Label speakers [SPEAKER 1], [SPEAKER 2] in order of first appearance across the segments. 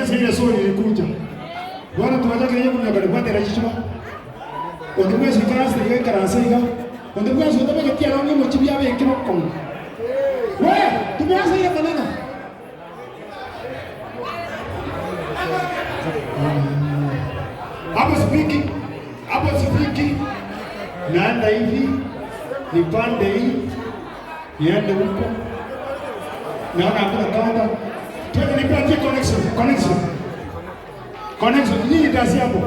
[SPEAKER 1] Sasa ile sio ilikuja. Bwana tuwaje kile kuna gari kwa tera chichwa. Ondimwe sikasa ile karansa iga. Ondimwe sio tabe kia rangi mochibi yabe kiro kon. Wewe tumeanza ile maneno. Hapo sipiki. Naenda hivi. Nipande hii. Niende huko. Naona hakuna kaunta. Twende nipatie connection. Nini kazi hapo?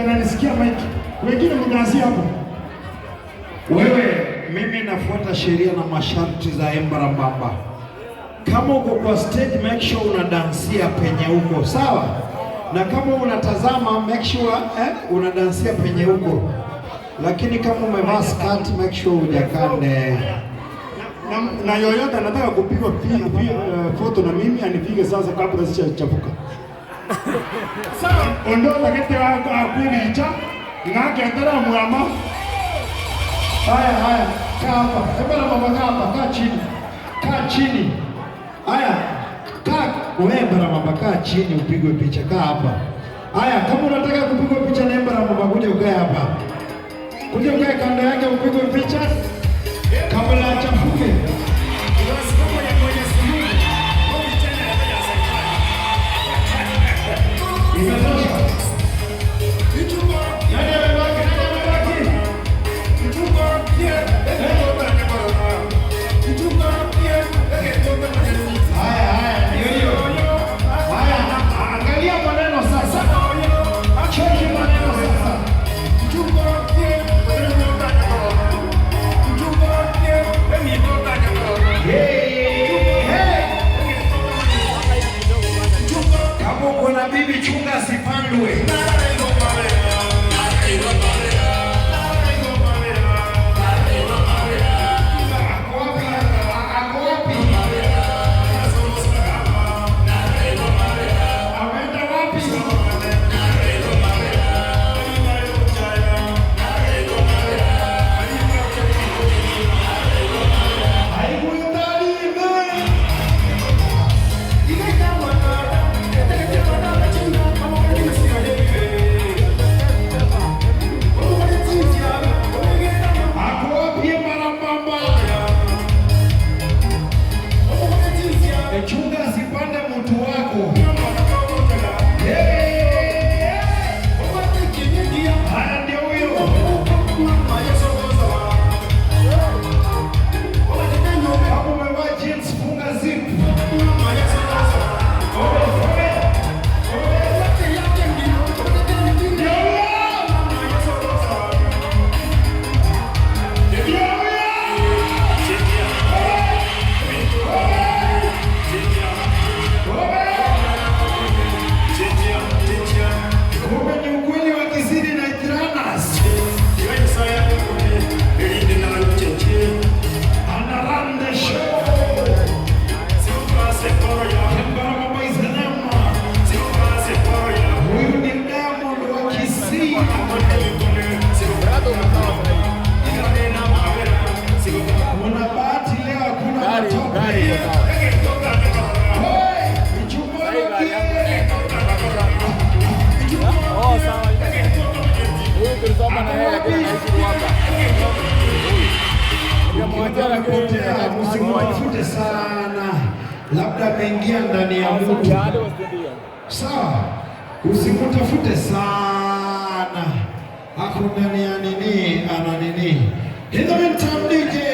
[SPEAKER 1] Unanisikia Mike? Wengine mnaanzia hapo. Wewe, mimi nafuata sheria na masharti za Embarambamba. Kama uko kwa stage, make sure unadansia penye uko, sawa? Na kama unatazama, make sure unadansia penye uko. Lakini kama umevaa skirt, make sure hujakande. Na yoyote anataka kupigwa foto na mimi anipige sasa kabla sijachafuka. Sawa, ondoa kete wako akuicha, ngake ndara muama. Haya, kaa hapa. Embarambamba hapa, kaa chini. Haya, wewe Embarambamba kaa chini upigwe picha, kaa hapa. Haya, kama unataka kupigwa picha na Embarambamba kuja ukae hapa. Kuja ukae kando yake upigwe picha kabla achafuke. Bibi chunga sipandwe. Usimtafute sana, labda ameingia ndani ya mtu. Sawa, usimtafute sana, ako ndani ya nini, ana nini. In the meantime, DJ